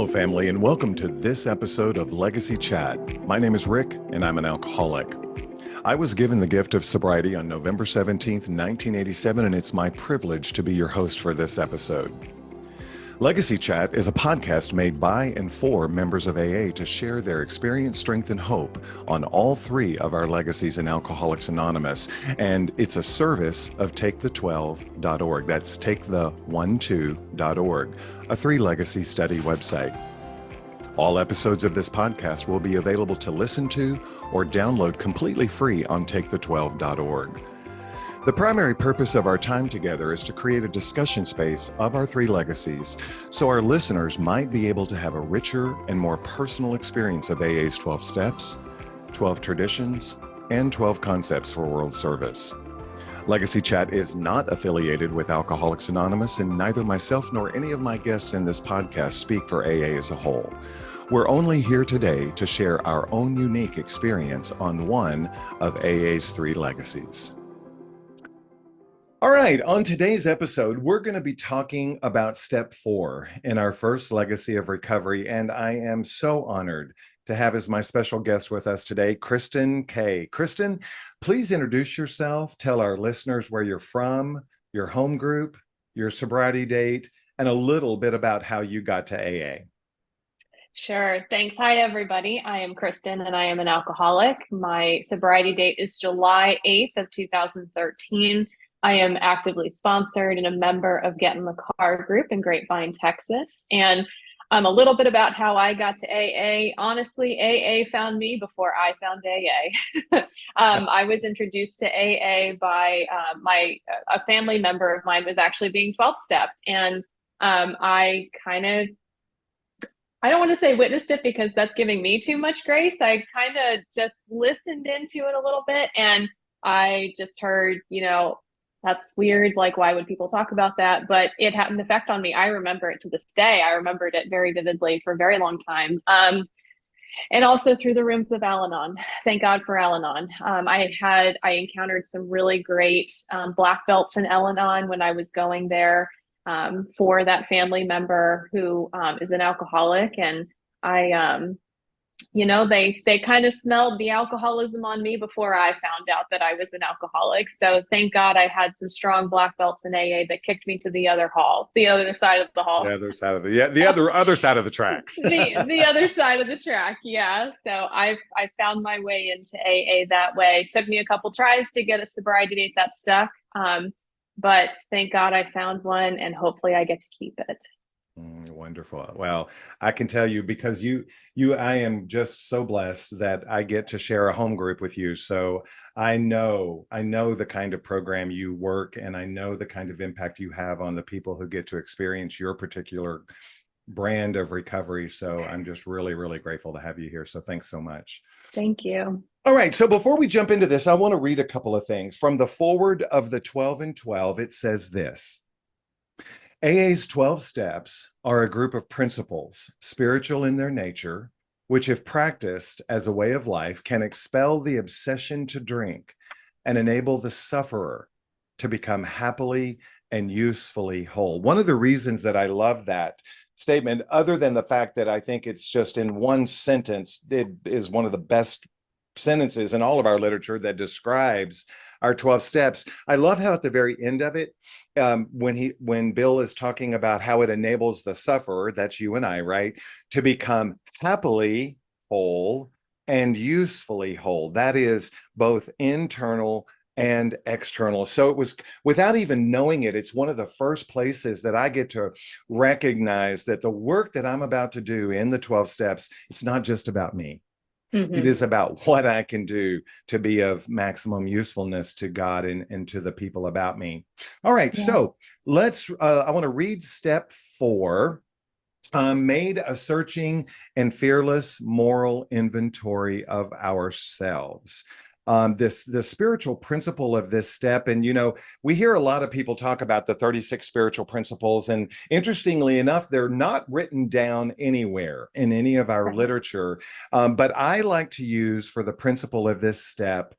Hello, family, and welcome to this episode of Legacy Chat. My name is Rick, and I'm an alcoholic. I was given the gift of sobriety on November 17th, 1987, and it's my privilege to be your host for this episode. Legacy Chat is a podcast made by and for members of AA to share their experience, strength, and hope on all three of our legacies in Alcoholics Anonymous. And it's a service of takethe12.org. That's takethe12.org, a three-legacy study website. All episodes of this podcast will be available to listen to or download completely free on takethe12.org. The primary purpose of our time together is to create a discussion space of our three legacies so our listeners might be able to have a richer and more personal experience of AA's 12 steps, 12 traditions, and 12 concepts for world service. Legacy Chat is not affiliated with Alcoholics Anonymous, and neither myself nor any of my guests in this podcast speak for AA as a whole. We're only here today to share our own unique experience on one of AA's three legacies. All right, on today's episode, we're going to be talking about step 4 in our first legacy of recovery, and I am so honored to have as my special guest with us today, Krystyn K. Krystyn, please introduce yourself, tell our listeners where you're from, your home group, your sobriety date, and a little bit about how you got to AA. Sure. Thanks. Hi, everybody. I am Krystyn, and I am an alcoholic. My sobriety date is July 8th of 2013. I am actively sponsored and a member of Get in the Car group in Grapevine, Texas. And a little bit about how I got to AA. Honestly, AA found me before I found AA. I was introduced to AA by a family member of mine was actually being 12-stepped. And I don't want to say witnessed it because that's giving me too much grace. I kind of just listened into it a little bit, and I just heard, that's weird. Like, why would people talk about that? But it had an effect on me. I remember it to this day. I remembered it very vividly for a very long time. And also through the rooms of Al-Anon. Thank God for Al-Anon. I encountered some really great black belts in Al-Anon when I was going there for that family member who is an alcoholic. And they kind of smelled the alcoholism on me before I found out that I was an alcoholic. So thank God I had some strong black belts in AA that kicked me to the other side of the hall. The other side of the other side of the tracks. the other side of the track. Yeah. So I found my way into AA that way. It took me a couple tries to get a sobriety date that stuck. But thank God I found one, and hopefully I get to keep it. Wonderful. Well, I can tell you because I am just so blessed that I get to share a home group with you. So I know the kind of program you work, and I know the kind of impact you have on the people who get to experience your particular brand of recovery. So I'm just really, really grateful to have you here. So thanks so much. Thank you. All right. So before we jump into this, I want to read a couple of things from the foreword of the 12 and 12. It says this: AA's 12 steps are a group of principles, spiritual in their nature, which, if practiced as a way of life, can expel the obsession to drink and enable the sufferer to become happily and usefully whole. One of the reasons that I love that statement, other than the fact that I think it's just in one sentence, it is one of the best sentences in all of our literature that describes our 12 steps. I love how at the very end of it, when Bill is talking about how it enables the sufferer, that's you and I, right, to become happily whole and usefully whole. That is both internal and external. So it was, without even knowing it, it's one of the first places that I get to recognize that the work that I'm about to do in the 12 steps, it's not just about me. Mm-hmm. It is about what I can do to be of maximum usefulness to God and to the people about me. All right, yeah. So I want to read step 4. Made a searching and fearless moral inventory of ourselves. The spiritual principle of this step. And, we hear a lot of people talk about the 36 spiritual principles. And interestingly enough, they're not written down anywhere in any of our literature. But I like to use for the principle of this step,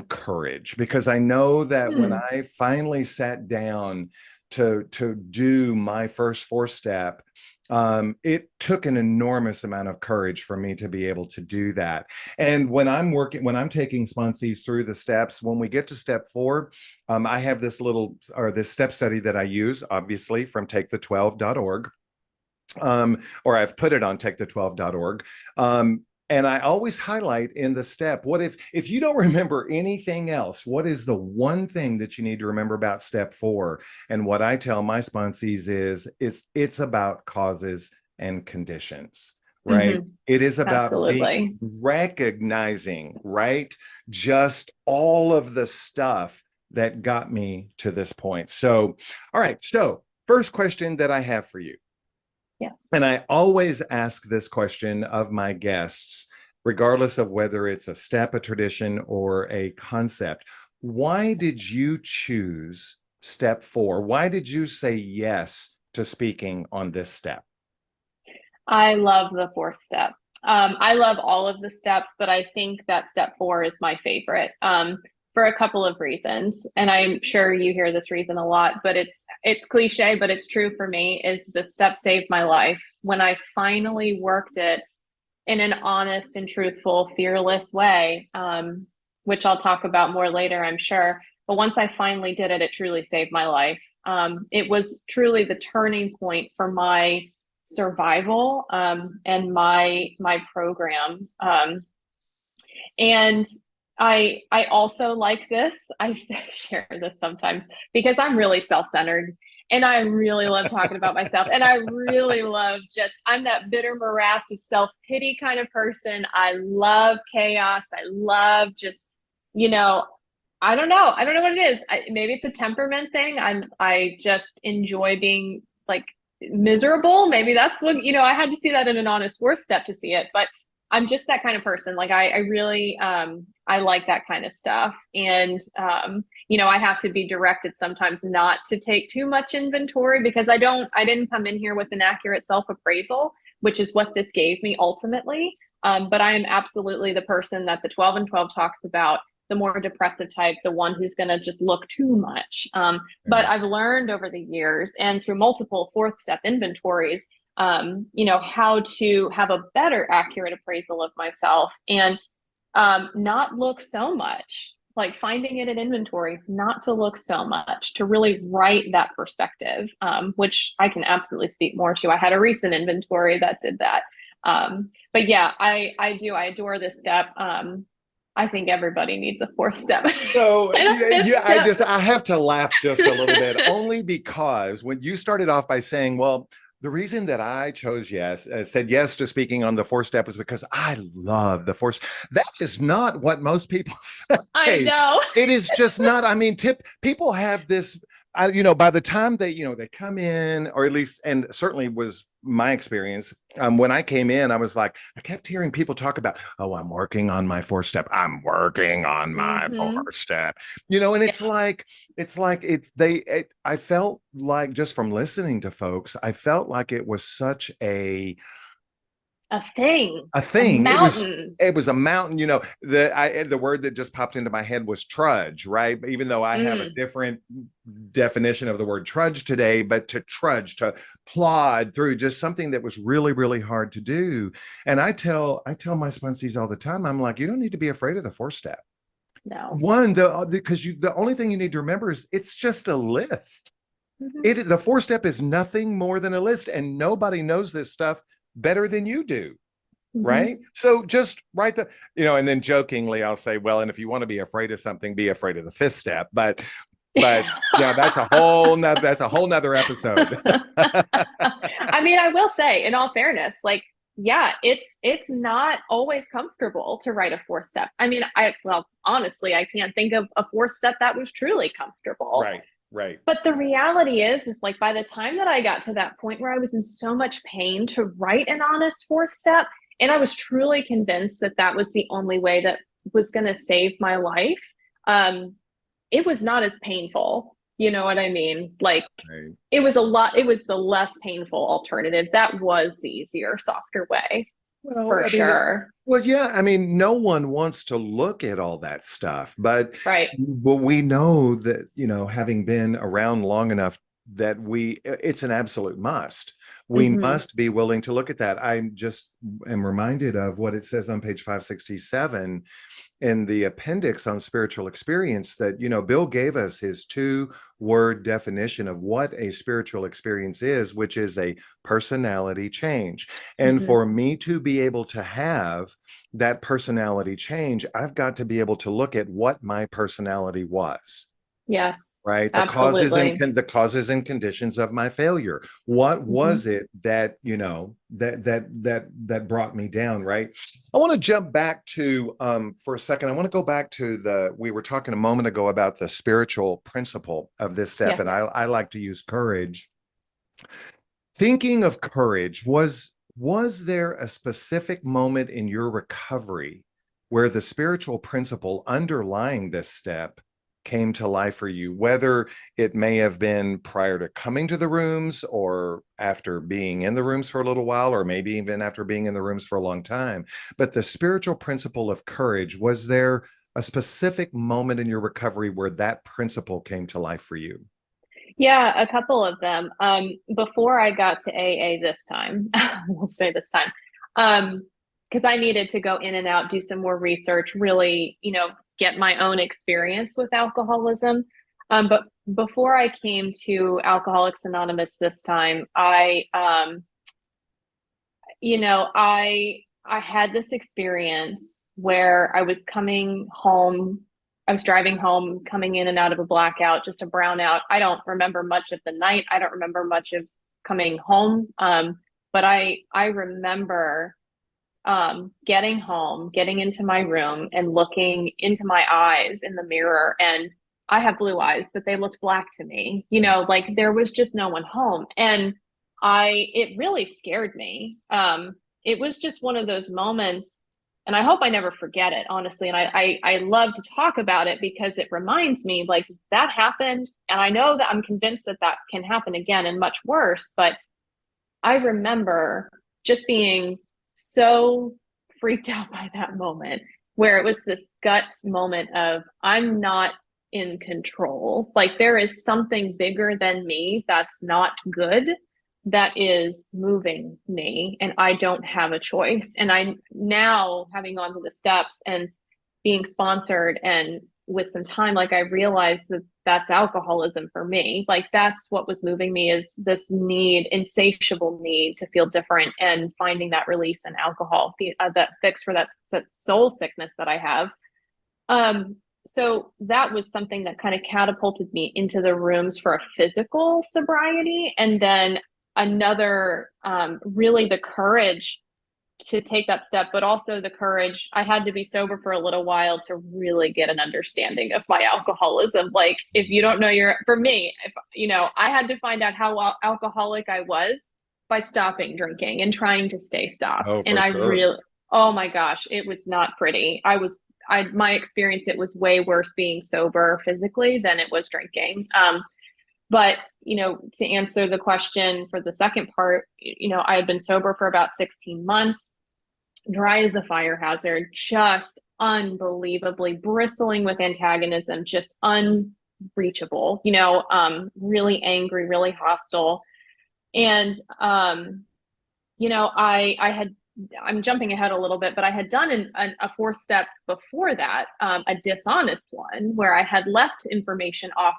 courage, because I know that when I finally sat down to do my first 4-step, it took an enormous amount of courage for me to be able to do that. And when I'm taking sponsees through the steps, when we get to step 4, I have this step study that I use, obviously, from takethe12.org. Or I've put it on takethe12.org. And I always highlight in the step, what if you don't remember anything else, what is the one thing that you need to remember about step 4? And what I tell my sponsees is it's about causes and conditions, right? Mm-hmm. It is about Absolutely. recognizing, right? Just all of the stuff that got me to this point. So, all right. So first question that I have for you. Yes. And I always ask this question of my guests, regardless of whether it's a step, a tradition, or a concept. Why did you choose step 4? Why did you say yes to speaking on this step? I love the 4th step. I love all of the steps, but I think that step 4 is my favorite, for a couple of reasons. And I'm sure you hear this reason a lot, but it's cliche, but it's true for me, is the step saved my life. When I finally worked it in an honest and truthful, fearless way, which I'll talk about more later, I'm sure. But once I finally did it, it truly saved my life. It was truly the turning point for my survival, and my program. And I also like this. I share this sometimes because I'm really self-centered and I really love talking about myself. And I really love I'm that bitter morass of self-pity kind of person. I love chaos. I love you know, I don't know. I don't know what it is. Maybe it's a temperament thing. I just enjoy being like miserable. Maybe that's what, I had to see that in an honest 4th step to see it. But I'm just that kind of person. Like I really, I like that kind of stuff. And, I have to be directed sometimes not to take too much inventory because I didn't come in here with an accurate self-appraisal, which is what this gave me ultimately. But I am absolutely the person that the 12 and 12 talks about, the more depressive type, the one who's going to just look too much. But I've learned over the years and through multiple 4th step inventories, how to have a better accurate appraisal of myself and not look so much, like finding it in inventory, not to look so much, to really write that perspective, which I can absolutely speak more to. I had a recent inventory that did that. But yeah, I adore this step. I think everybody needs a 4th step. So Yeah, I have to laugh just a little bit, only because when you started off by saying, well, the reason that I said yes to speaking on the 4th step is because I love the 4th. That is not what most people say. I know. It is just not. I mean, people have this, by the time they come in, or at least, and certainly was my experience. When I came in, I kept hearing people talk about, oh, I'm working on my 4th step. I'm working on my 4th step, and I felt like, just from listening to folks, I felt like it was such a thing, a mountain. It was a mountain. The word that just popped into my head was trudge, right? Even though I have a different definition of the word trudge today, but to plod through just something that was really, really hard to do. And I tell my sponsees all the time, I'm like, you don't need to be afraid of the 4th step. No. One, because the only thing you need to remember is it's just a list. The 4th step is nothing more than a list, and nobody knows this stuff better than you do. Right. So just write and then jokingly, I'll say, well, and if you want to be afraid of something, be afraid of the 5th step. But that's a whole nother episode. I mean, I will say, in all fairness, like, yeah, it's not always comfortable to write a 4th step. I mean, honestly, I can't think of a 4th step that was truly comfortable. Right. But the reality is like, by the time that I got to that point where I was in so much pain to write an honest 4th step, and I was truly convinced that that was the only way that was going to save my life, it was not as painful. You know what I mean? Like, it was the less painful alternative. That was the easier, softer way. Well, for sure. Well, yeah, I mean, no one wants to look at all that stuff, but right. Well, we know that, having been around long enough it's an absolute must. We Hmm. must be willing to look at that. I just am reminded of what it says on page 567 in the appendix on spiritual experience, that, Bill gave us his 2-word definition of what a spiritual experience is, which is a personality change. And Hmm. for me to be able to have that personality change, I've got to be able to look at what my personality was. Yes, Right, absolutely. the causes and conditions of my failure. What Hmm. was it that, that brought me down? Right. I want to jump back to, for a second. I want to go back to we were talking a moment ago about the spiritual principle of this step, Yes. and I like to use courage. Thinking of courage, was there a specific moment in your recovery where the spiritual principle underlying this step came to life for you, whether it may have been prior to coming to the rooms or after being in the rooms for a little while, or maybe even after being in the rooms for a long time? But the spiritual principle of courage, was there a specific moment in your recovery where that principle came to life for you? Yeah, a couple of them. Before I got to AA this time, we'll say this time, because I needed to go in and out, do some more research, really, get my own experience with alcoholism. But before I came to Alcoholics Anonymous this time, I had this experience where I was coming home. I was driving home, coming in and out of a blackout, just a brownout. I don't remember much of the night. I don't remember much of coming home. But I remember getting home, getting into my room and looking into my eyes in the mirror. And I have blue eyes, but they looked black to me. Like there was just no one home. And it really scared me. It was just one of those moments, and I hope I never forget it, honestly. And I love to talk about it because it reminds me, like, that happened. And I know that I'm convinced that that can happen again and much worse. But I remember just being so freaked out by that moment, where it was this gut moment of, I'm not in control. Like there is something bigger than me that's not good, that is moving me, and I don't have a choice. And I now, having gone through the steps and being sponsored and with some time, like I realized that that's alcoholism for me. Like that's what was moving me, is this need, insatiable need to feel different, and finding that release in alcohol, that fix for that soul sickness that I have. So that was something that kind of catapulted me into the rooms for a physical sobriety. And then another, really the courage to take that step, but also the courage. I had to be sober for a little while to really get an understanding of my alcoholism. Like, if you don't know for me, if I had to find out how alcoholic I was by stopping drinking and trying to stay stopped. Oh, And for I sure. really, oh my gosh, it was not pretty. My experience, it was way worse being sober physically than it was drinking. But to answer the question for the second part, I had been sober for about 16 months, dry as a fire hazard, just unbelievably bristling with antagonism, just unreachable, really angry, really hostile. And, I'm jumping ahead a little bit, but I had done a fourth step before that, a dishonest one, where I had left information off,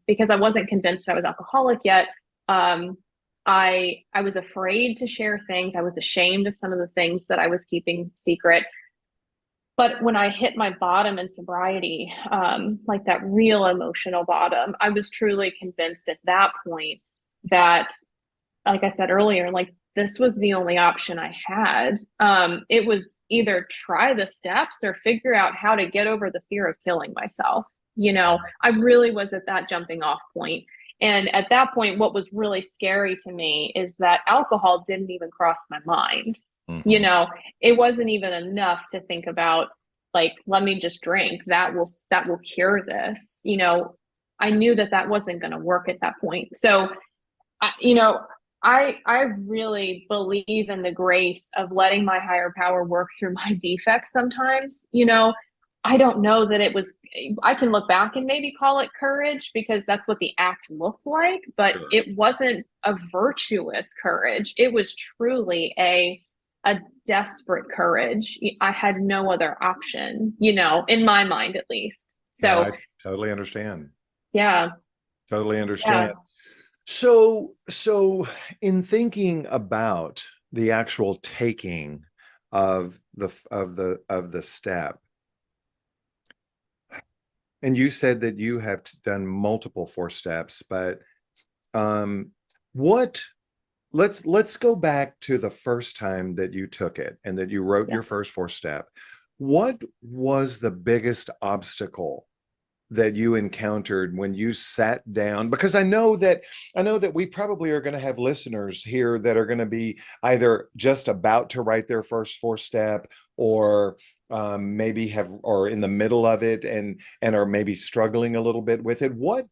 because I wasn't convinced I was alcoholic yet. Um, I was afraid to share things. I was ashamed of some of the things that I was keeping secret. But when I hit my bottom in sobriety, like that real emotional bottom, I was truly convinced at that point that, like I said earlier, like this was the only option I had. It was either try the steps or figure out how to get over the fear of killing myself. I really was at that jumping off point. And at that point, what was really scary to me is that alcohol didn't even cross my mind. You Mhm. know, it wasn't even enough to think about, like, let me just drink. That will cure this. I knew that that wasn't going to work at that point. So I, you know, I really believe in the grace of letting my higher power work through my defects sometimes. I don't know that it was, I can look back and maybe call it courage because that's what the act looked like, but Sure. it wasn't a virtuous courage. It was truly a desperate courage. I had no other option, in my mind at least. No, So I totally understand. yeah, Totally yeah, understand. So in thinking about the actual taking of the step, and you said that you have done multiple four steps, but um, what let's go back to the first time that you took it and that you wrote yeah. your first four step. What was the biggest obstacle that you encountered when you sat down? Because I know that we probably are going to have listeners here that are going to be either just about to write their first four step, or maybe have, or in the middle of it, and are maybe struggling a little bit with it. What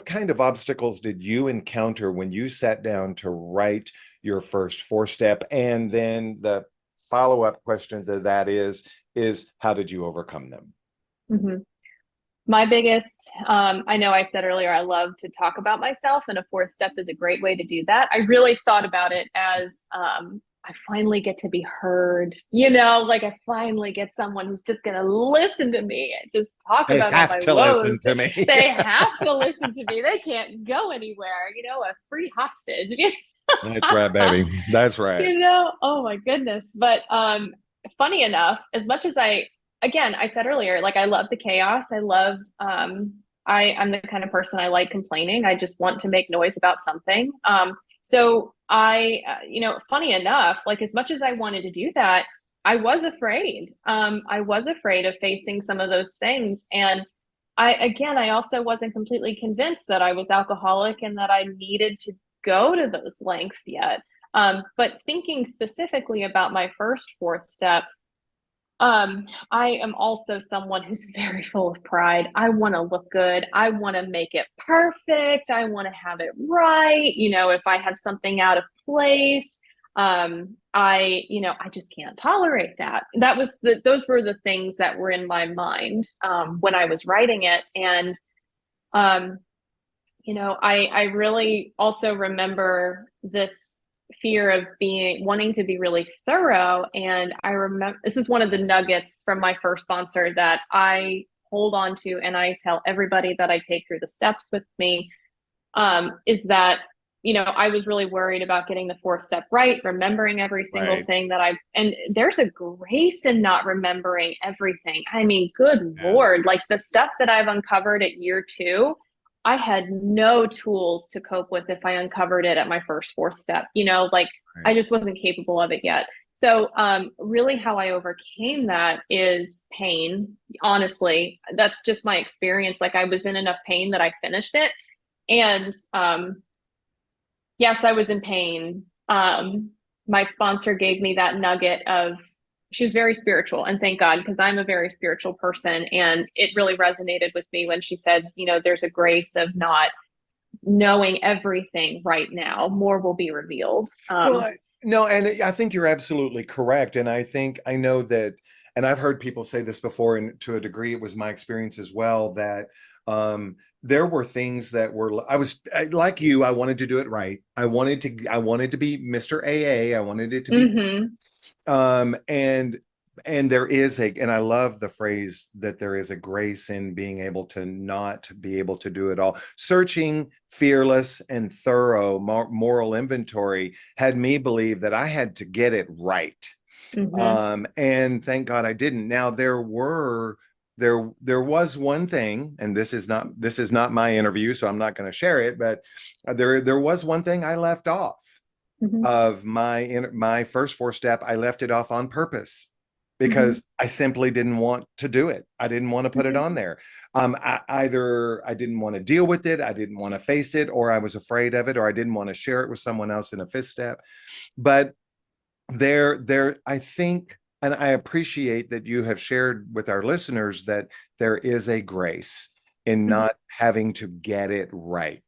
kind of obstacles did you encounter when you sat down to write your first four step? And then the follow-up question to that is how did you overcome them? Mhm. My biggest, I know I said earlier, I love to talk about myself, and a fourth step is a great way to do that. I really thought about it as I finally get to be heard, like I finally get someone who's just going to listen to me and just talk They about all have my to woes. listen to me. They have to listen to me. They can't go anywhere, a free hostage. That's right, baby. That's right. Oh my goodness. But funny enough, as much as I said earlier, like I love the chaos. I love I'm the kind of person, I like complaining. I just want to make noise about something. So funny enough, like as much as I wanted to do that, I was afraid. I was afraid of facing some of those things. And I also wasn't completely convinced that I was alcoholic and that I needed to go to those lengths yet. But thinking specifically about my first fourth step, I am also someone who's very full of pride. I want to look good. I want to make it perfect. I want to have it right. If I had something out of place, I just can't tolerate that. Those were the things that were in my mind, when I was writing it. And, um, I really also remember this fear of wanting to be really thorough. And I remember this is one of the nuggets from my first sponsor that I hold on to, and I tell everybody that I take through the steps with me, is that, I was really worried about getting the fourth step right, remembering every single Right. thing and there's a grace in not remembering everything. I mean, good Yeah. Lord, like the stuff that I've uncovered at year two, I had no tools to cope with if I uncovered it at my first fourth step. Like I Right. just wasn't capable of it yet. So, really, how I overcame that is pain. Honestly, that's just my experience. Like I was in enough pain that I finished it. And yes, I was in pain. My sponsor gave me that nugget of, she was very spiritual, and thank God, because I'm a very spiritual person. And it really resonated with me when she said, there's a grace of not knowing everything right now. More will be revealed. Well, no, and I think you're absolutely correct. And I know that, and I've heard people say this before, and to a degree, it was my experience as well, that there were things that were, like you, I wanted to do it right. I wanted to be Mr. AA. I wanted it to be, Mm-hmm. and there is and I love the phrase that there is a grace in being able to not be able to do it all. Searching, fearless, and thorough moral inventory had me believe that I had to get it right. Mm-hmm. And thank God I didn't. Now there was one thing, and this is not my interview, so I'm not going to share it, but there was one thing I left off Mm-hmm. of my first four step. I left it off on purpose Mm-hmm. because I simply didn't want to do it. I didn't want to put it Mm-hmm. on there. Either I didn't want to deal with it, I didn't want to face it, or I was afraid of it, or I didn't want to share it with someone else in a fifth step. But I think, and I appreciate that you have shared with our listeners that there is a grace in Mm-hmm. not having to get it right.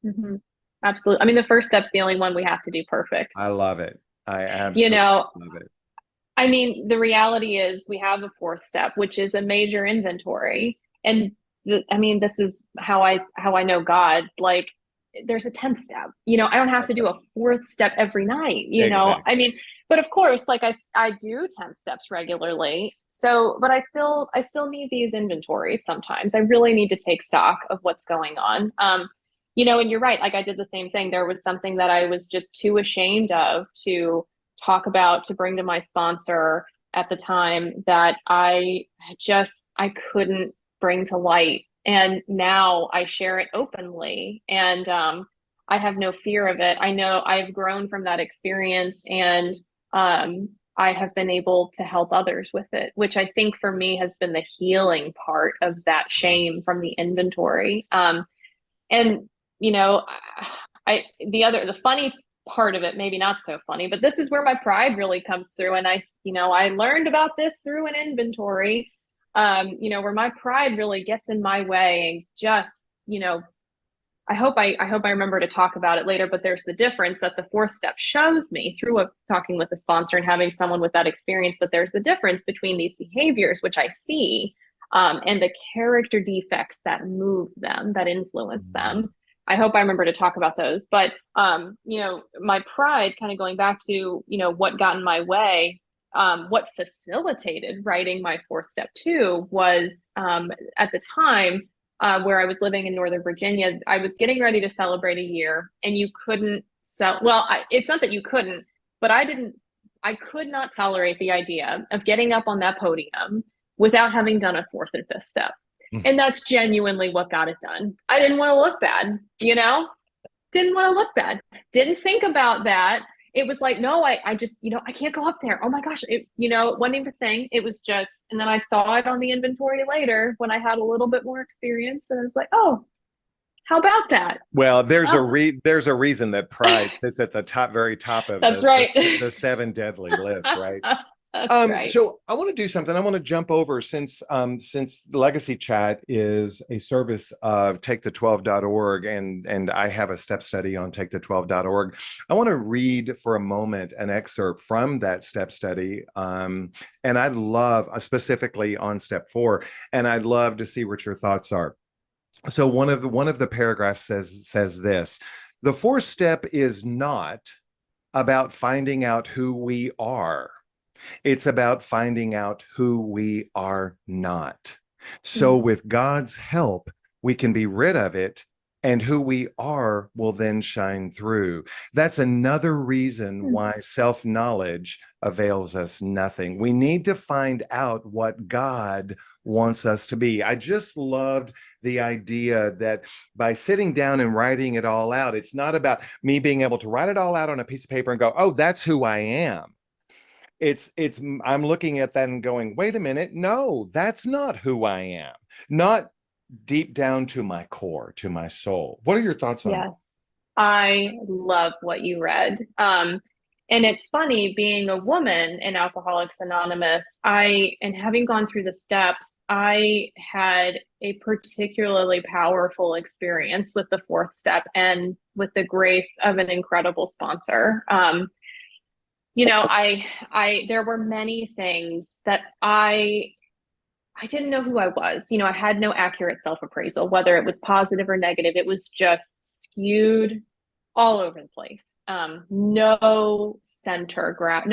Mm-hmm. Absolutely. I mean, the first step's the only one we have to do perfect. I love it. I You absolutely know, love it. I mean, the reality is we have a fourth step, which is a major inventory. And I mean, this is how I know God. Like there's a 10th step. I don't have to That's do right. a fourth step every night, I Exactly. mean, but of course, like I do 10th steps regularly. So, but I still need these inventories sometimes. I really need to take stock of what's going on. And you're right, like I did the same thing. There was something that I was just too ashamed of to talk about, to bring to my sponsor at the time, that I couldn't bring to light. And now I share it openly, and I have no fear of it. I know I've grown from that experience, and I have been able to help others with it, which I think for me has been the healing part of that shame from the inventory. And you know, the funny part of it, maybe not so funny, but this is where my pride really comes through. And I learned about this through an inventory, where my pride really gets in my way and just, I hope I remember to talk about it later, but there's the difference that the fourth step shows me through talking with a sponsor and having someone with that experience. But there's the difference between these behaviors, which I see, and the character defects that move them, that influence Mhm. them. I hope I remember to talk about those. But my pride, kind of going back to, what got in my way, what facilitated writing my fourth step too was, at the time, where I was living in Northern Virginia, I was getting ready to celebrate a year, and you couldn't sell. Well, it's not that you couldn't, but I could not tolerate the idea of getting up on that podium without having done a fourth and fifth step. And that's genuinely what got it done. I didn't want to look bad, didn't want to look bad. Didn't think about that. It was like, no, I just, I can't go up there. Oh my gosh. It wasn't even a thing. It was just, and then I saw it on the inventory later when I had a little bit more experience, and I was like, oh, how about that? Well, Oh, there's a reason that pride sits at the top, very top of that's right. the seven deadly list, right? That's right. So I want to do something. I want to jump over, since Legacy Chat is a service of takethe12.org, and I have a step study on takethe12.org. I want to read for a moment an excerpt from that step study. And I'd love, specifically on step 4, and I'd love to see what your thoughts are. So one of the paragraphs says this: the fourth step is not about finding out who we are. It's about finding out who we are not. So, Mm, with God's help, we can be rid of it, and who we are will then shine through. That's another reason mm, why self knowledge avails us nothing. We need to find out what God wants us to be. I just loved the idea that by sitting down and writing it all out, it's not about me being able to write it all out on a piece of paper and go, oh, that's who I am. It's I'm looking at that and going, wait a minute, no, that's not who I am. Not deep down to my core, to my soul. What are your thoughts on that? yes. I love what you read. And it's funny, being a woman in Alcoholics Anonymous, and having gone through the steps, I had a particularly powerful experience with the fourth step and with the grace of an incredible sponsor. There were many things that I didn't know who I was. I had no accurate self-appraisal, whether it was positive or negative. It was just skewed all over the place. No central gravity,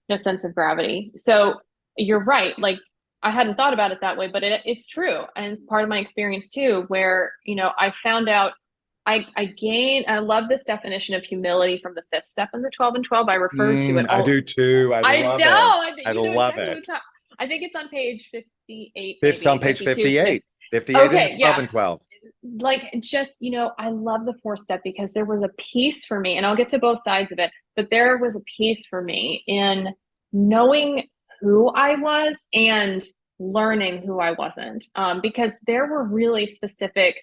no sense of gravity. So you're right. Like I hadn't thought about it that way, but it's true. And it's part of my experience too, where, I found out I love this definition of humility from the fifth step in the 12 and 12. I refer to it I all. do too. I I love know, it. I you know love exactly what it. it's. I think it's on page 58, It's on maybe page 52. 58. 58 and Okay, 12 yeah. and 12. Like just, I love the fourth step because there was a piece for me, and I'll get to both sides of it, but there was a piece for me in knowing who I was and learning who I wasn't. Because there were really specific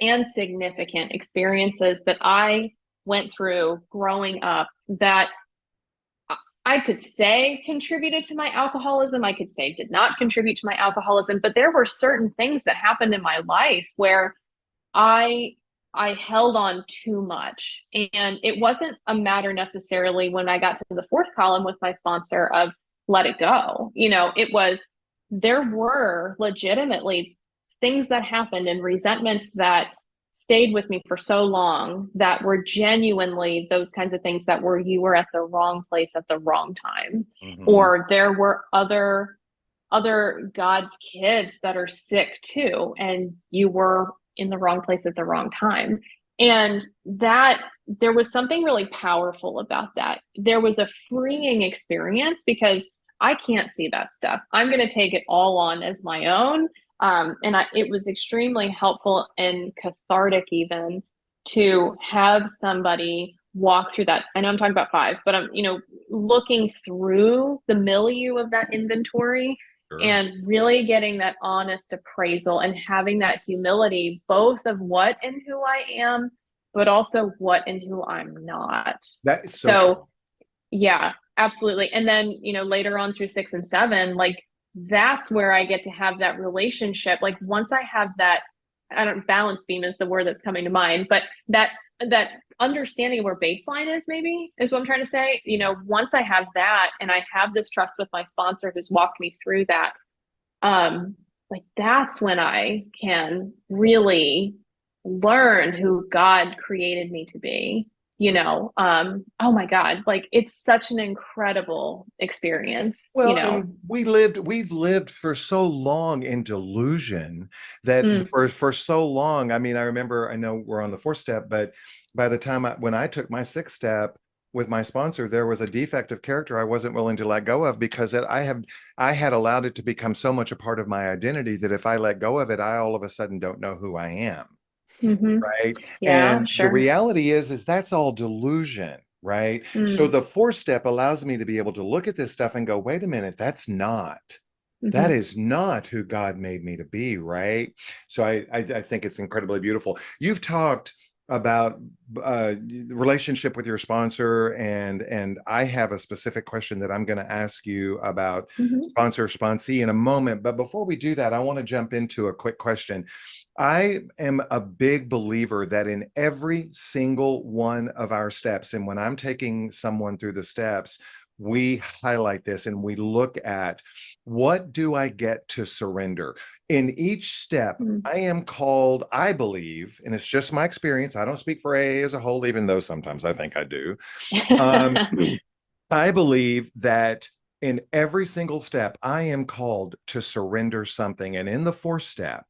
and significant experiences that I went through growing up that I could say contributed to my alcoholism. I could say did not contribute to my alcoholism, but there were certain things that happened in my life where I I held on too much. And it wasn't a matter necessarily when I got to the fourth column with my sponsor of let it go. It was, there were legitimately things that happened and resentments that stayed with me for so long that were genuinely those kinds of things that were, you were at the wrong place at the wrong time. Mhm. Or there were other God's kids that are sick too, and you were in the wrong place at the wrong time. And that there was something really powerful about that. There was a freeing experience because I can't see that stuff. I'm going to take it all on as my own. It was extremely helpful and cathartic even to have somebody walk through that. I know I'm talking about five, but I'm, looking through the milieu of that inventory Sure. and really getting that honest appraisal and having that humility, both of what and who I am, but also what and who I'm not. That is so true. So, yeah, absolutely. And then, later on through 6 and 7, like that's where I get to have that relationship. Like once I have that, I don't balance beam is the word that's coming to mind, but that understanding of where baseline is maybe is what I'm trying to say. Once I have that and I have this trust with my sponsor who's walked me through that, like that's when I can really learn who God created me to be. Oh my God, like it's such an incredible experience. Well, and we've lived for so long in delusion that Mm, for so long, I mean, I know we're on the fourth step, but by the time when I took my sixth step with my sponsor, there was a defect of character I wasn't willing to let go of because I had allowed it to become so much a part of my identity that if I let go of it, I all of a sudden don't know who I am. hmm. Right. Yeah, And the sure. reality is that's all delusion. Right. So Mm, the fourth step allows me to be able to look at this stuff and go, wait a minute, that hmm. is not who God made me to be. Right. So I think it's incredibly beautiful. You've talked about relationship with your sponsor, and I have a specific question that I'm going to ask you about Hmm. sponsor sponsee in a moment. But before we do that, I want to jump into a quick question. I am a big believer that in every single one of our steps, and when I'm taking someone through the steps, we highlight this and we look at what do I get to surrender? In each step, Mm. I am called, I believe, and it's just my experience. I don't speak for AA as a whole, even though sometimes I think I do. Um, I believe that in every single step, I am called to surrender something. And in the fourth step,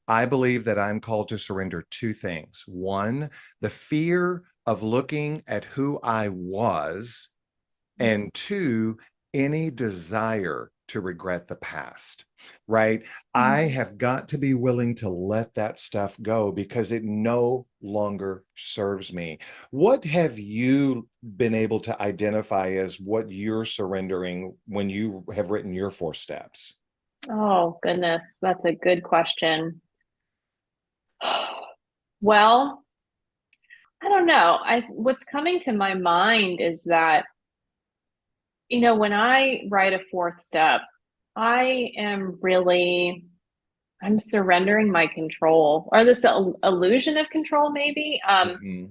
I believe that I'm called to surrender two things. One, the fear of looking at who I was, and two, any desire to regret the past, right? I Mm. have got to be willing to let that stuff go because it no longer serves me. What have you been able to identify as what you're surrendering when you have written your four steps? Oh, goodness. That's a good question. Well, I don't know. What's coming to my mind is that, when I write a fourth step, I am really I'm surrendering my control or this illusion of control maybe. Mhm.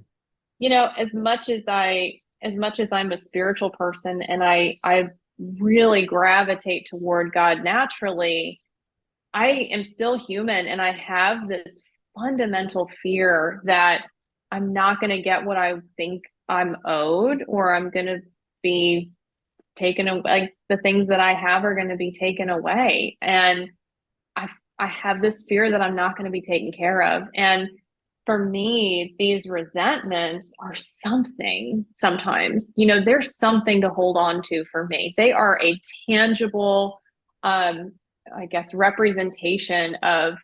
As much as I'm a spiritual person and I really gravitate toward God naturally, I am still human and I have this fundamental fear that I'm not going to get what I think I'm owed, or I'm going to be taken away. Like the things that I have are going to be taken away. And I, I have this fear that I'm not going to be taken care of. And for me, these resentments are something sometimes, there's something to hold on to for me. They are a tangible, um, I guess, representation of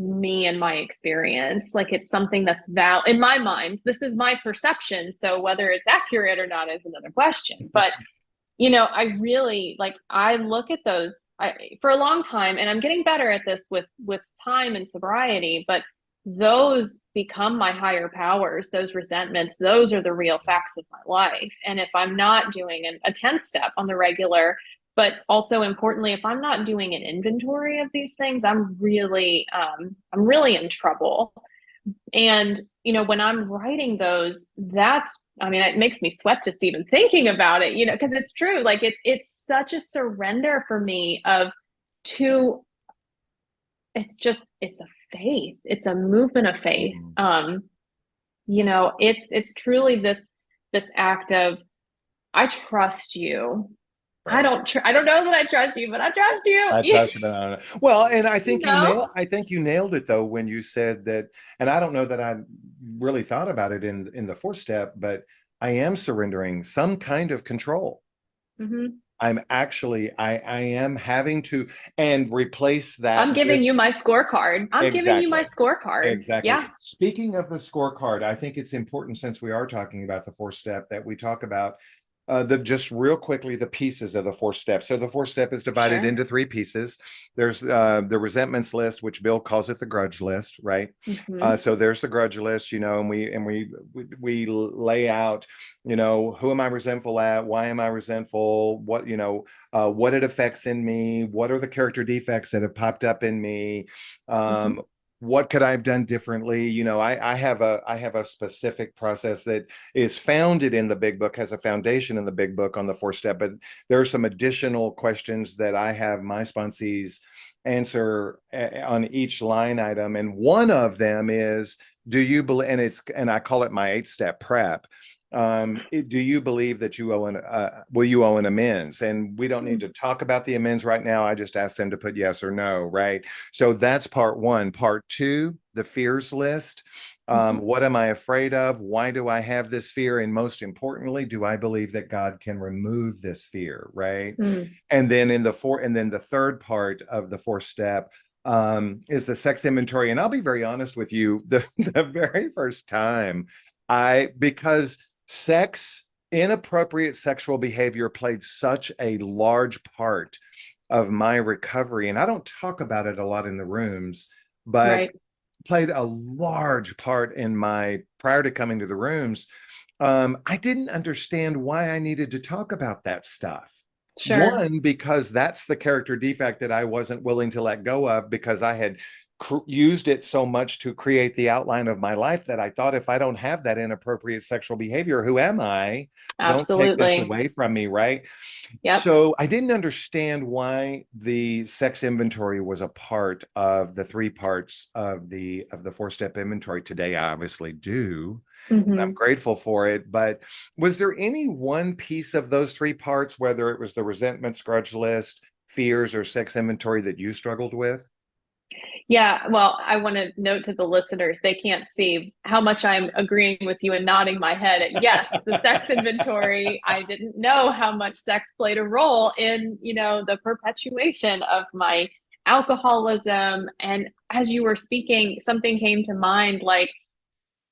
me and my experience. Like it's something that's in my mind. This is my perception. So whether it's accurate or not is another question. But I really like I look at those for a long time, and I'm getting better at this with time and sobriety, but those become my higher powers, those resentments, those are the real facts of my life. And if I'm not doing a 10th step on the regular, but also importantly, if I'm not doing an inventory of these things, I'm really in trouble. And, when I'm writing those, I mean, it makes me sweat just even thinking about it, because it's true. Like it's such a surrender for me to, it's a faith. It's a movement of faith. Mhm. It's truly this act of, I trust you. Right. I don't know that I trust you, but I trust you. I trust you, but I don't know. Well, and You know? I think you nailed it though when you said that, and I don't know that I really thought about it in the fourth step, but I am surrendering some kind of control. Mhm. I am having to and replace that I'm giving you with my scorecard. I'm giving you my exactly. scorecard. Exactly. Yeah, Speaking of the scorecard, I think it's important since we are talking about the fourth step that we talk about the just real quickly the pieces of the fourth step. So the fourth step is divided sure. into three pieces. There's the resentments list, which Bill calls it the grudge list, right? Hmm. So there's the grudge list, and we lay out, who am I resentful at? Why am I resentful? What it affects in me? What are the character defects that have popped up in me? Hmm. Um, what could I have done differently? I have a specific process that is founded in the big book, has a foundation in the big book on the four step, but there are some additional questions that I have my sponsees answer on each line item. And one of them is, do you believe, and I call it my 8 step prep. Do you believe that will you owe an amends? And we don't need to talk about the amends right now. I just ask them to put yes or no, right? So that's part one. Part two, the fears list. Hmm. What am I afraid of? Why do I have this fear? And most importantly, do I believe that God can remove this fear? Right. Mm. And then the third part of the fourth step is the sex inventory. And I'll be very honest with you, the very first time because inappropriate sexual behavior played such a large part of my recovery. And I don't talk about it a lot in the rooms, but Right. played a large part in my prior to coming to the rooms. I didn't understand why I needed to talk about that stuff. Sure. One, because that's the character defect that I wasn't willing to let go of because I had used it so much to create the outline of my life that I thought if I don't have that inappropriate sexual behavior, who am I? Don't take this Absolutely. away from me, right? Yep. So I didn't understand why the sex inventory was a part of the three parts of the four step inventory. Today, I obviously do. And I'm Hmm. grateful for it. But was there any one piece of those three parts, whether it was the resentments, grudge list, fears, or sex inventory that you struggled with? Yeah, well, I want to note to the listeners, they can't see how much I'm agreeing with you and nodding my head at yes, the sex inventory. I didn't know how much sex played a role in, the perpetuation of my alcoholism. And as you were speaking, something came to mind like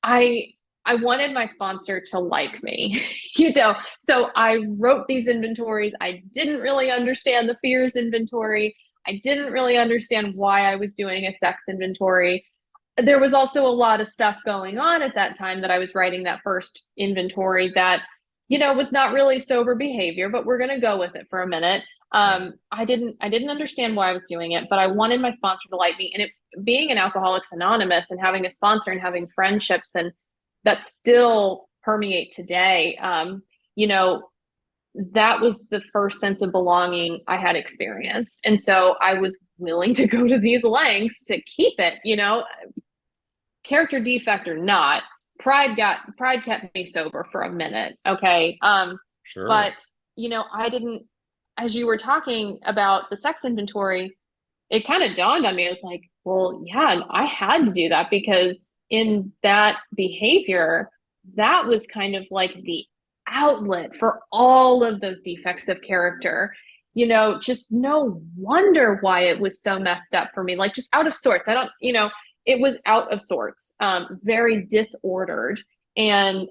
I I wanted my sponsor to like me, So I wrote these inventories. I didn't really understand the fears inventory. I didn't really understand why I was doing a sex inventory. There was also a lot of stuff going on at that time that I was writing that first inventory that, was not really sober behavior, but we're going to go with it for a minute. Right. I didn't understand why I was doing it, but I wanted my sponsor to like me. And it being an Alcoholics Anonymous and having a sponsor and having friendships and that still permeate today, you know, that was the first sense of belonging I had experienced. And so I was willing to go to these lengths to keep it, character defect or not, pride kept me sober for a minute. Okay. But Sure. I didn't, as you were talking about the sex inventory, it kind of dawned on me. It was like, well, yeah, I had to do that because in that behavior, that was kind of like the outlet for all of those defects of character. Just no wonder why it was so messed up for me, like just out of sorts. I don't, it was out of sorts, very disordered and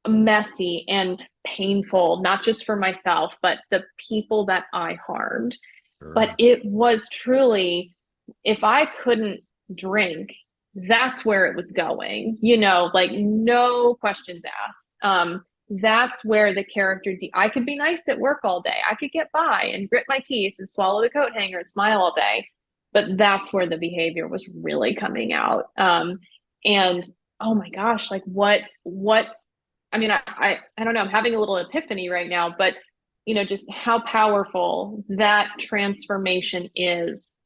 messy and painful, not just for myself, but the people that I harmed. But Sure. it was truly, if I couldn't drink, that's where it was going, like no questions asked. That's where the I could be nice at work all day. I could get by and grit my teeth and swallow the coat hanger and smile all day. But that's where the behavior was really coming out. And oh my gosh, like I mean, I don't know, I'm having a little epiphany right now, but just how powerful that transformation is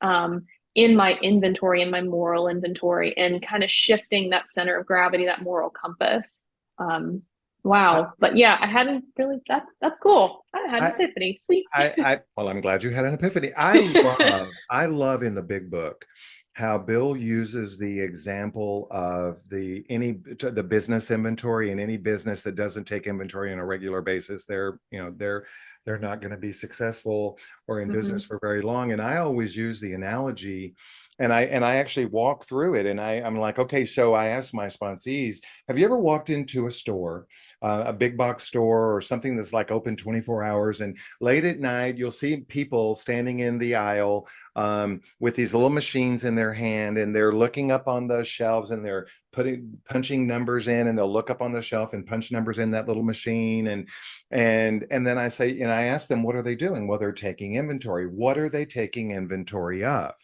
in my inventory, in my moral inventory, and kind of shifting that center of gravity, that moral compass. Um, wow. But yeah, I hadn't really that's cool. I had an I, epiphany. Sweet. well, I'm glad you had an epiphany. I love in the big book how Bill uses the example of the business inventory, and any business that doesn't take inventory on a regular basis, they're not going to be successful or in Mhm. business for very long. And I always use the analogy, and I actually walk through it, and I'm like, okay, so I ask my sponsees, have you ever walked into a store, a big box store or something that's like open 24 hours, and late at night you'll see people standing in the aisle with these little machines in their hand, and they're looking up on the shelves, and they're punching numbers in, and they'll look up on the shelf and punch numbers in that little machine, and then I say, and I ask them, what are they doing? Well, they're taking inventory. What are they taking inventory of?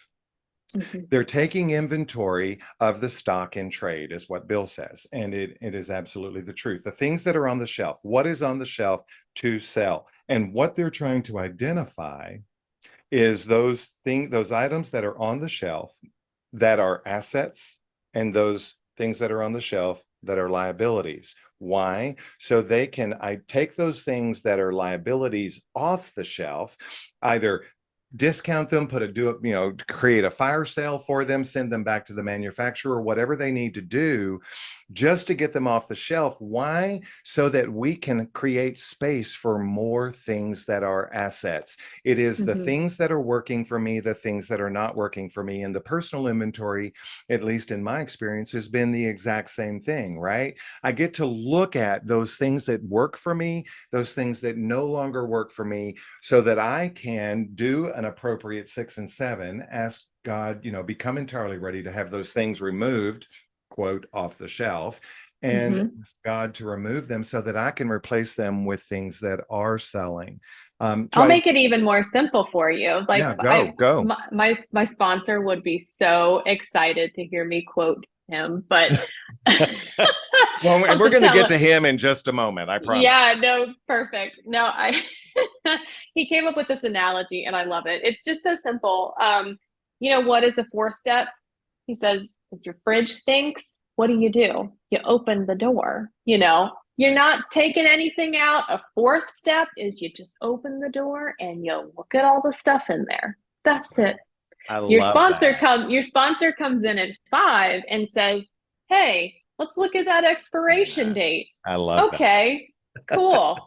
Mhm. They're taking inventory of the stock in trade, is what Bill says. And it is absolutely the truth. The things that are on the shelf, what is on the shelf to sell? And what they're trying to identify is those items that are on the shelf that are assets, and those things that are on the shelf that are liabilities. Why? So they can I take those things that are liabilities off the shelf, either discount them, create a fire sale for them, send them back to the manufacturer, whatever they need to do just to get them off the shelf. Why? So that we can create space for more things that are assets. It is the Mhm. things that are working for me, the things that are not working for me. And the personal inventory, at least in my experience, has been the exact same thing, right? I get to look at those things that work for me, those things that no longer work for me, so that I can do an appropriate 6 and 7, ask God, become entirely ready to have those things removed, quote, off the shelf, and Mhm. ask God to remove them so that I can replace them with things that are selling. So I'll make it even more simple for you. Like yeah, go. my sponsor would be so excited to hear me quote him, but Well, and I'll we're have to going to tell get it. to him in just a moment, I promise. Yeah, no, perfect. No, I he came up with this analogy and I love it. It's just so simple. What is a fourth step? He says, if your fridge stinks, what do? You open the door. You're Right. not taking anything out. A fourth step is you just open the door and you look at all the stuff in there. That's That's right. it. I Your love sponsor that. come your sponsor comes in at 5 and says, "Hey, let's look at that expiration Yeah, date." I love that. Okay, cool.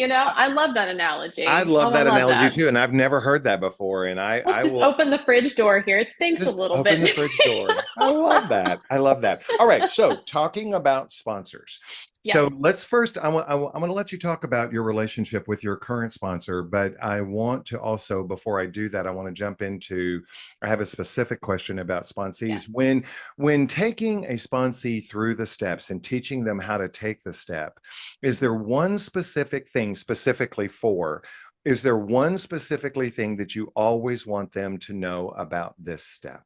I love that I analogy. love Oh, I that love analogy that. too, and I've never heard that before. And I, Let's I just will open the fridge door here. It stinks a just little open bit. the fridge door. I love that. I love that. All right. So, talking about sponsors. So, Yes. let's first, I'm going to let you talk about your relationship with your current sponsor, but I want to also, before I do that, I want to jump into, I have a specific question about sponsees. Yes. When taking a sponsee through the steps and teaching them how to take the step, is there one specific thing specifically for is there one specifically thing that you always want them to know about this step?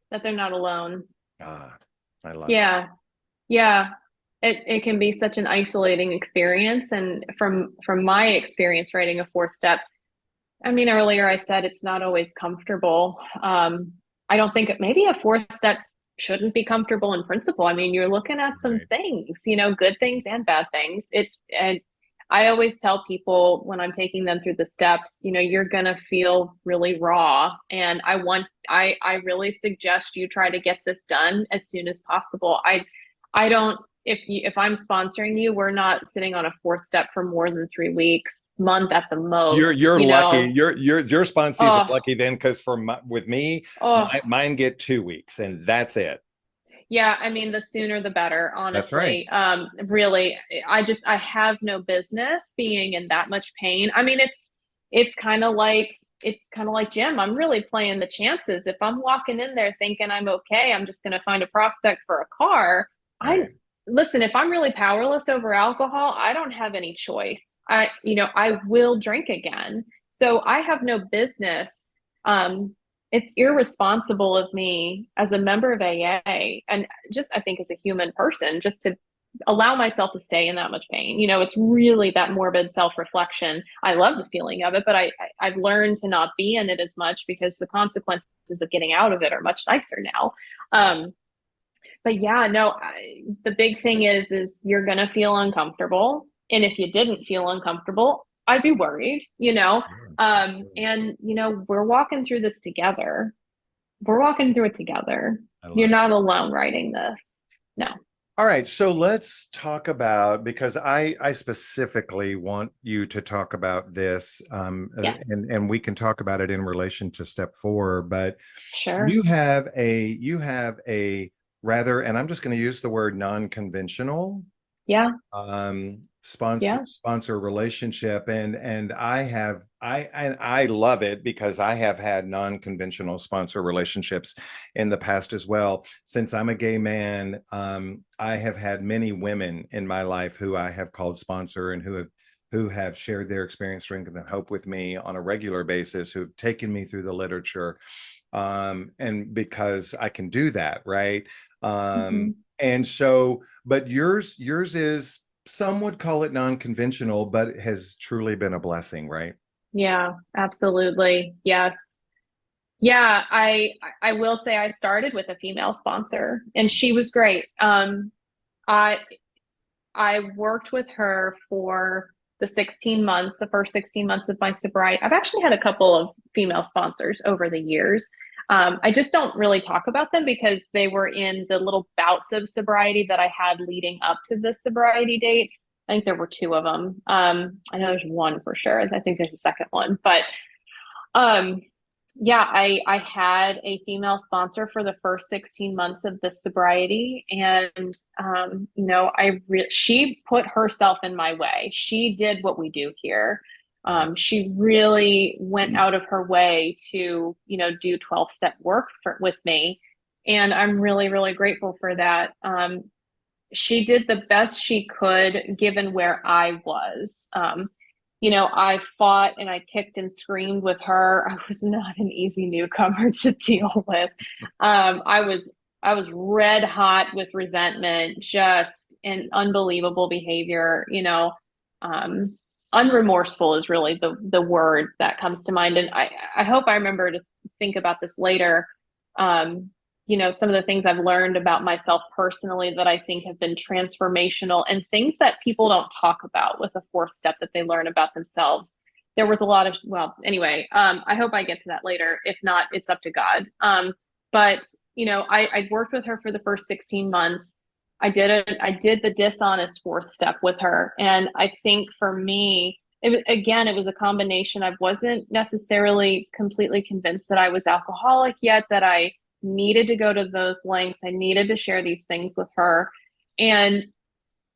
That they're not alone. Ah, I love that. Yeah. Yeah. It can be such an isolating experience. And from my experience writing a 4 step, I mean, earlier I said it's not always comfortable. I don't think maybe a 4 step shouldn't be comfortable in principle. I mean, you're looking at some Right. things, good things and bad things. And I always tell people when I'm taking them through the steps, you're gonna feel really raw. And I really suggest you try to get this done as soon as possible. I don't if I'm sponsoring you, we're not sitting on a 4 step for more than 3 weeks, month at the You're most, you're lucky. Your sponsees are Oh, lucky then, because with me, oh, mine get 2 weeks and that's it. yeah. I mean, the sooner the better, That's right. honestly. Really, I have no business being in that much pain. I mean, it's kind of like Jim. I'm really playing the chances. If I'm walking in there thinking I'm okay, I'm just going to find a prospect for a car. I Right. listen. If I'm really powerless over alcohol, I don't have any choice. I will drink again. So I have no business. Um, it's irresponsible of me as a member of AA and just I think as a human person just to allow myself to stay in that much pain. You know, it's really that morbid self-reflection. I love the feeling of it, but I've learned to not be in it as much because the consequences of getting out of it are much nicer now. But yeah, no, the big thing is you're gonna feel uncomfortable, and if you didn't feel uncomfortable, I'd be worried, you know. And you know, we're walking through this together. We're walking through it together. I You're love it. not alone writing this. No. All right, so let's talk about, because I specifically want you to talk about this, Yes. and we can talk about it in relation to step 4. But Sure. you have a rather, and I'm just going to use the word non-conventional Yeah. Yeah. sponsor relationship, and I love it because I have had non-conventional sponsor relationships in the past as well. Since I'm a gay man, I have had many women in my life who I have called sponsor and who have shared their experience, strength, and hope with me on a regular basis, who've taken me through the literature, and because I can do that, right? Mhm. And so, but yours is, some would call it non-conventional, but it has truly been a blessing, right? Yeah, absolutely. Yes. Yeah, I will say I started with a female sponsor and she was great. I I worked with her for the 16 months, the first 16 months of my sobriety. I've actually had a couple of female sponsors over the years. I just don't really talk about them because they were in the little bouts of sobriety that I had leading up to the sobriety date. I think there were two of them. I know there's one for sure. I think there's a second one, but um, yeah, I had a female sponsor for the first 16 months of the sobriety, and you know, she put herself in my way. She did what we do here. She really went out of her way to, you know, do 12-step work with me, and I'm really, really grateful for that. She did the best she could given where I was. You know, I fought and I kicked and screamed with her. I was not an easy newcomer to deal with. I was red hot with resentment, just an unbelievable behavior, you know. Um, Unremorseful is really the word that comes to mind. And I hope I remember to think about this later. You know, some of the things I've learned about myself personally that I think have been transformational and things that people don't talk about with a 4th step that they learn about themselves. There was a lot of, well, anyway, I hope I get to that later. If not, it's up to God. But, you know, I worked with her for the first 16 months. I did the dishonest 4th step with her. And I think for me, it was a combination. I wasn't necessarily completely convinced that I was alcoholic yet, that I needed to go to those lengths. I needed to share these things with her. And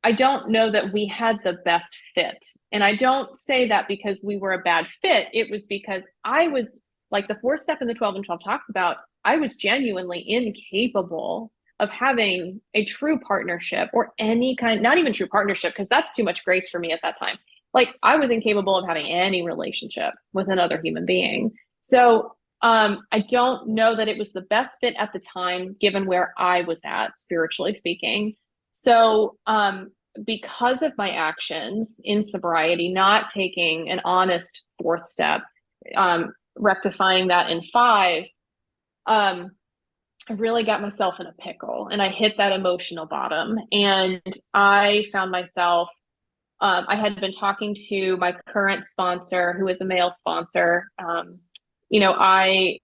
I don't know that we had the best fit. And I don't say that because we were a bad fit. It was because I was, like the 4th step in the 12 and 12 talks about, I was genuinely incapable of having a true partnership or any kind, not even true partnership, because that's too much grace for me at that time. Like I was incapable of having any relationship with another human being. So I don't know that it was the best fit at the time, given where I was at, spiritually speaking. So, because of my actions in sobriety, not taking an honest 4th step, rectifying that in 5, I really got myself in a pickle and I hit that emotional bottom. And I found myself, I had been talking to my current sponsor, who is a male sponsor. You know, I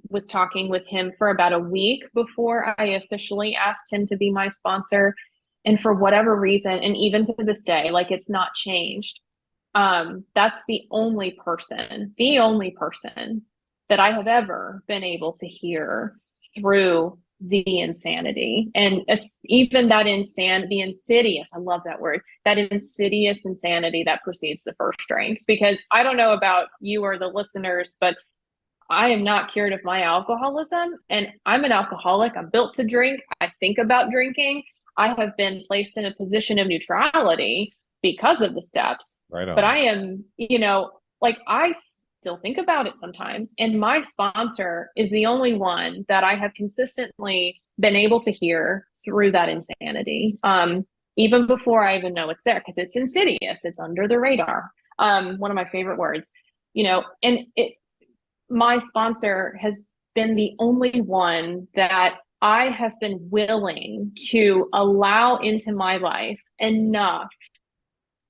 was talking with him for about a week before I officially asked him to be my sponsor. And for whatever reason, and even to this day, like it's not changed. That's the only person that I have ever been able to hear through the insanity. And even that the insidious, I love that word, that insidious insanity that precedes the first drink. Because I don't know about you or the listeners, but I am not cured of my alcoholism, and I'm an alcoholic. I'm built to drink. I think about drinking. I have been placed in a position of neutrality because of the steps. Right But on. I am, you know, like still think about it sometimes. And my sponsor is the only one that I have consistently been able to hear through that insanity. Even before I even know it's there, because it's insidious, it's under the radar. One of my favorite words, and my sponsor has been the only one that I have been willing to allow into my life enough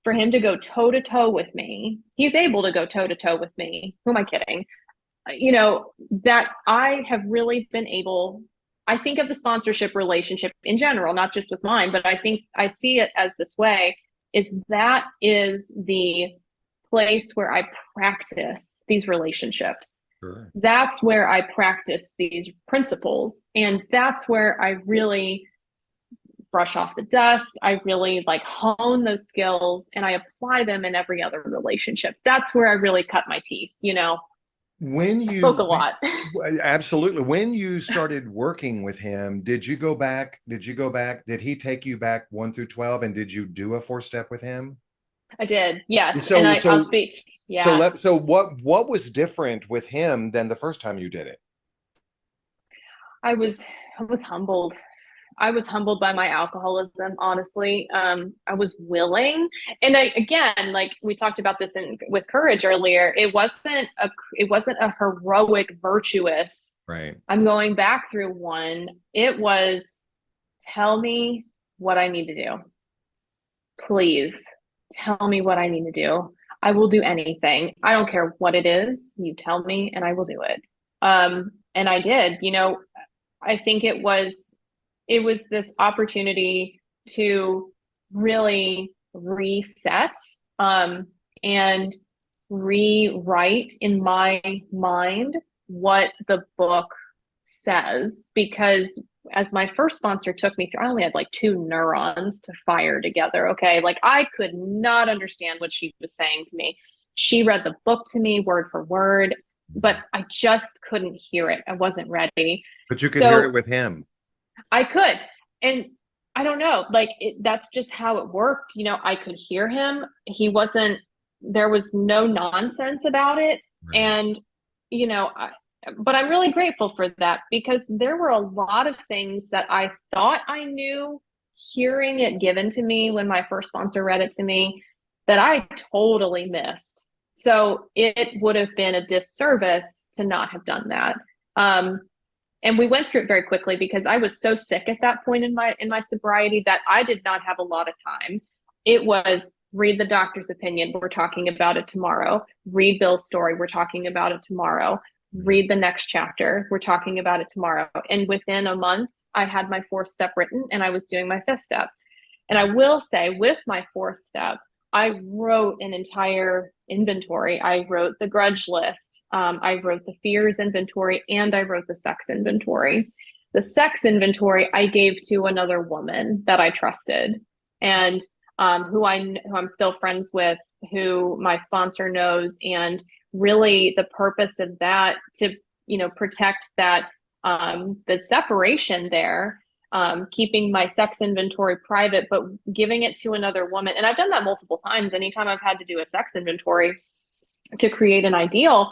for him to go toe to toe with me. He's able to go toe to toe with me. Who am I kidding? That I have really been able. I think of the sponsorship relationship in general, not just with mine, but I think I see it as this way, is the place where I practice these relationships. Sure. That's where I practice these principles. And that's where I really brush off the dust. I really like hone those skills and I apply them in every other relationship. That's where I really cut my teeth. When I spoke a you lot. absolutely, when you started working with him, did you go back? Did he take you back 1 through 12, and did you do a 4-step with him? I did, yes. And So I'll so speak. Yeah. so what was different with him than the first time you did it? I was humbled. I was humbled by my alcoholism, honestly. I was willing. And again, like we talked about this with courage earlier, it wasn't a heroic, virtuous, Right. I'm going back through one. It was, tell me what I need to do. Please tell me what I need to do. I will do anything. I don't care what it is. You tell me and I will do it. And I did. I think it was this opportunity to really reset, and rewrite in my mind what the book says. Because as my first sponsor took me through, I only had like 2 neurons to fire together. Okay. Like I could not understand what she was saying to me. She read the book to me word for word, but I just couldn't hear it. I wasn't ready. But you could hear it So with him. I could. And I don't know, like that's just how it worked. I could hear him. There was no nonsense about it. Right. And, but I'm really grateful for that, because there were a lot of things that I thought I knew, hearing it given to me when my first sponsor read it to me, that I totally missed. So it would have been a disservice to not have done that. And we went through it very quickly because I was so sick at that point in my sobriety that I did not have a lot of time. It was read the doctor's opinion. We're talking about it tomorrow. Read Bill's story. We're talking about it tomorrow. Read the next chapter. We're talking about it tomorrow. And within a month, I had my 4th step written and I was doing my 5th step. And I will say, with my 4th step, I wrote an entire inventory. I wrote the grudge list. I wrote the fears inventory, and I wrote the sex inventory. The sex inventory I gave to another woman that I trusted, and who I'm still friends with, who my sponsor knows. And really the purpose of that, to protect that the separation there, keeping my sex inventory private, but giving it to another woman. And I've done that multiple times. Anytime I've had to do a sex inventory to create an ideal,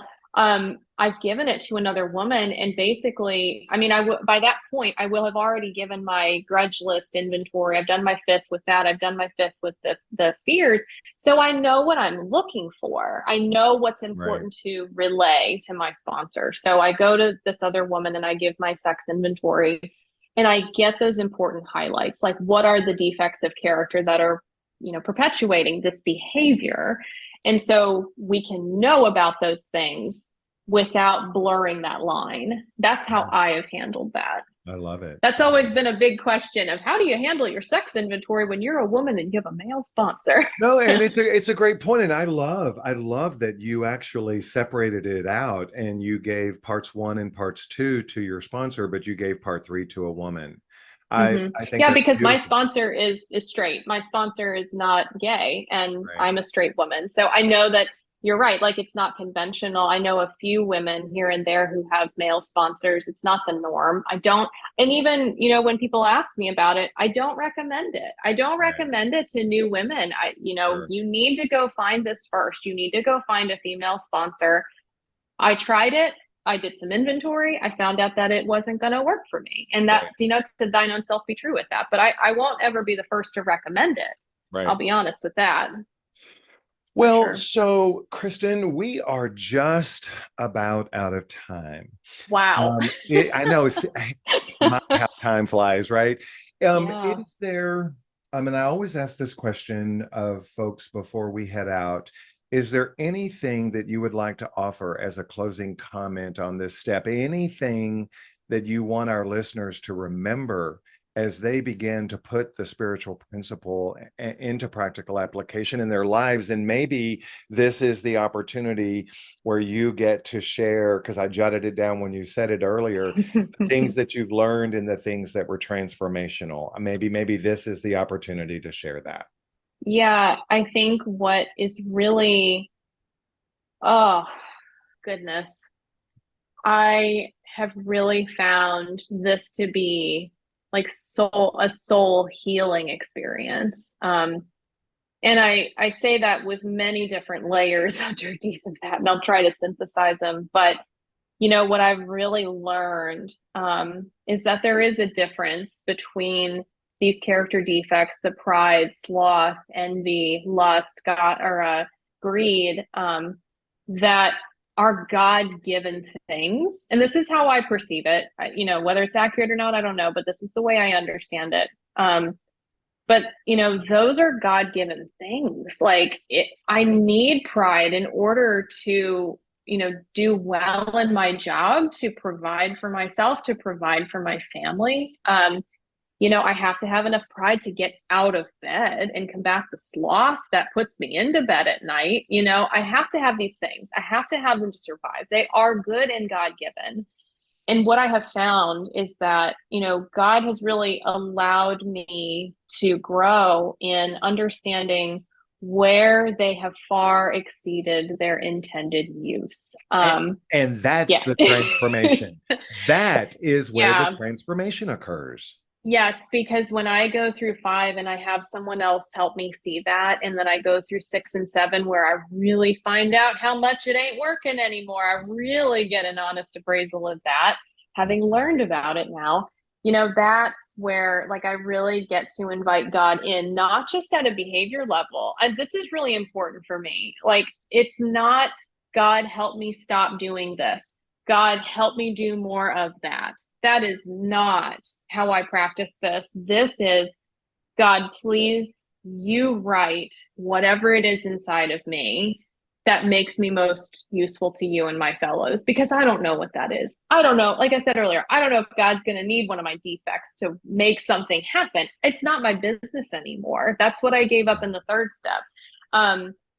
I've given it to another woman. And basically, by that point, I will have already given my grudge list inventory. I've done my 5th with that. I've done my 5th with the fears. So I know what I'm looking for. I know what's important to relay to my sponsor. So I go to this other woman and I give my sex inventory. And I get those important highlights, like what are the defects of character that are, perpetuating this behavior. And so we can know about those things without blurring that line. That's how I have handled that. I love it. That's always been a big question of how do you handle your sex inventory when you're a woman and you have a male sponsor? No, and it's a great point, and I love that you actually separated it out and you gave parts 1 and parts 2 to your sponsor, but you gave part 3 to a woman. I think Yeah, that's because my beautiful. sponsor is straight. My sponsor is not gay, and Right. I'm a straight woman. So I know that you're right. Like it's not conventional. I know a few women here and there who have male sponsors. It's not the norm. I don't, and even, when people ask me about it, I don't recommend it. I don't Right. recommend it to new women. Sure. You need to go find this first. You need to go find a female sponsor I tried it. I did some inventory. I found out that it wasn't going to work for me. And that, Right. to thine own self be true with that. But I won't ever be the first to recommend it. I'll Right. be honest with that for Well, sure. so Krystyn, we are just about out of time. Wow. I know it's my how time flies, right? Yeah. Is there, I mean, I always ask this question of folks before we head out. Is there anything that you would like to offer as a closing comment on this step? Anything that you want our listeners to remember as they begin to put the spiritual principle into practical application in their lives? And maybe this is the opportunity where you get to share, because I jotted it down when you said it earlier, the things that you've learned and the things that were transformational. Maybe this is the opportunity to share that. Yeah, I think what is really, oh, goodness. I have really found this to be like a soul healing experience. And I say that with many different layers underneath of that, and I'll try to synthesize them. But what I've really learned is that there is a difference between these character defects, the pride, sloth, envy, lust, God, or greed, that are God-given things. And this is how I perceive it. Whether it's accurate or not, I don't know, but this is the way I understand it. But those are God-given things. Like I need pride in order to do well in my job, to provide for myself, to provide for my family. I have to have enough pride to get out of bed and combat the sloth that puts me into bed at night. I have to have these things. I have to have them to survive. They are good and God given. And what I have found is that, God has really allowed me to grow in understanding where they have far exceeded their intended use. And that's Yeah. the transformation. That is where the Yeah. transformation occurs. Yes, because when I go through 5 and I have someone else help me see that, and then I go through 6 and 7 where I really find out how much it ain't working anymore, I really get an honest appraisal of that, having learned about it now. That's where like I really get to invite God in, not just at a behavior level. And this is really important for me. Like it's not God help me stop doing this. God, help me do more of that. That is not how I practice this. This is, God, please, you write whatever it is inside of me that makes me most useful to you and my fellows, because I don't know what that is. I don't know. Like I said earlier, I don't know if God's going to need one of my defects to make something happen. It's not my business anymore. That's what I gave up in the 3rd step.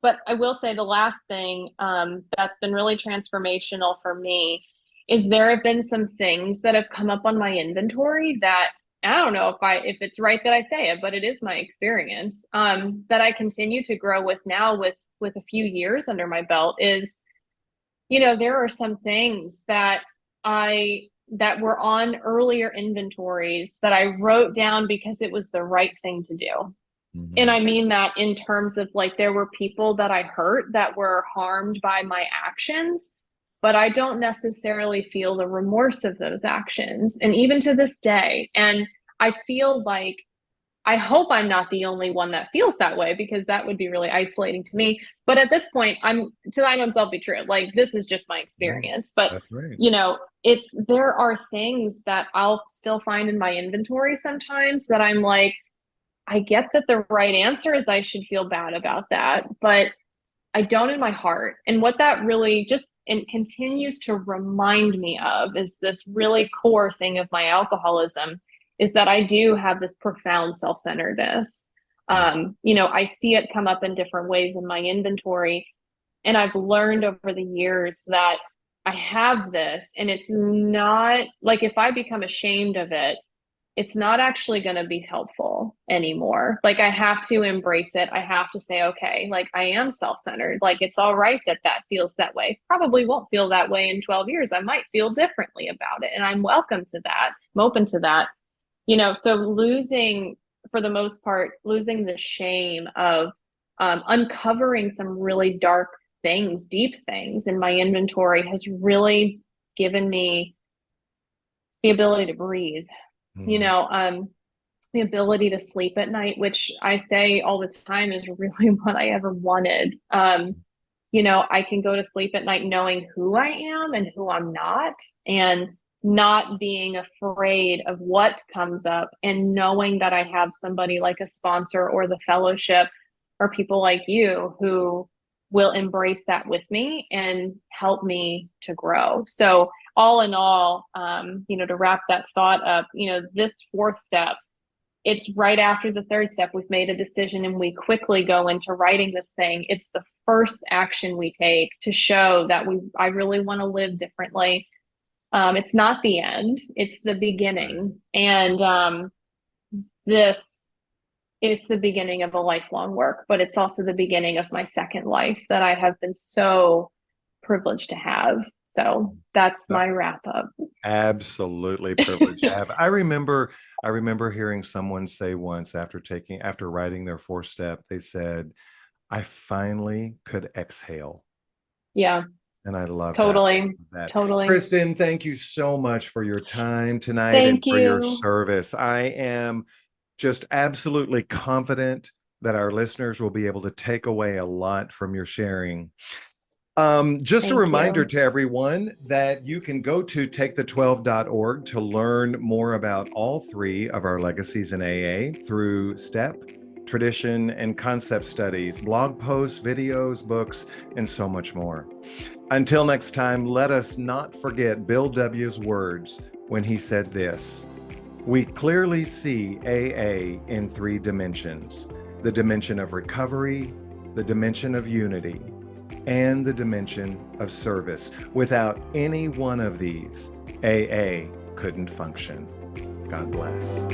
But I will say the last thing that's been really transformational for me is there have been some things that have come up on my inventory that I don't know if it's right that I say it, but it is my experience that I continue to grow with now with a few years under my belt is, there are some things that were on earlier inventories that I wrote down because it was the right thing to do. And Mhm. I mean that in terms of like there were people that I hurt that were harmed by my actions, but I don't necessarily feel the remorse of those actions. And even to this day, and I feel like I hope I'm not the only one that feels that way because that would be really isolating to me. But at this point, I'm to thine own self be true. Like this is just my Right. experience. But That's right. there are things that I'll still find in my inventory sometimes that I'm like, I get that the right answer is I should feel bad about that, but I don't in my heart. And what that really just and continues to remind me of is this really core thing of my alcoholism is that I do have this profound self-centeredness. Mm. I see it come up in different ways in my inventory. And I've learned over the years that I have this, and it's not like if I become ashamed of it, it's not actually going to be helpful anymore. Like I have to embrace it. I have to say, okay, like I am self-centered. Like it's all right that that feels that way. Probably won't feel that way in 12 years. I might feel differently about it. And I'm welcome to that. I'm open to that. So losing, for the most part, losing the shame of uncovering some really dark things, deep things in my inventory has really given me the ability to breathe, you Mm. know, the ability to sleep at night, which I say all the time is really what I ever wanted. You know, I can go to sleep at night knowing who I am and who I'm not, and not being afraid of what comes up, and knowing that I have somebody like a sponsor or the fellowship or people like you who will embrace that with me and help me to grow. So all in all, you know, to wrap that thought up, you know, this fourth step, it's right after the third step. We've made a decision and we quickly go into writing this thing. It's the first action we take to show that I really want to live differently. It's not the end, it's the beginning. And this it's the beginning of a lifelong work, but it's also the beginning of my second life that I have been so privileged to have. So that's my wrap up. Absolutely privileged to have. I remember hearing someone say once after writing their fourth step, they said, I finally could exhale. Yeah, And I love that. totally. That. Totally. Krystyn, thank you so much for your time tonight and Thank for your you. service. I am just absolutely confident that our listeners will be able to take away a lot from your sharing. Just a Thank reminder you. to everyone that you can go to takethe12.org to learn more about all three of our legacies in AA through STEP, tradition, and concept studies, blog posts, videos, books, and so much more. Until next time, let us not forget Bill W.'s words when he said this: we clearly see AA in three dimensions: the dimension of recovery, the dimension of unity, and the dimension of service. Without any one of these, AA couldn't function. God bless.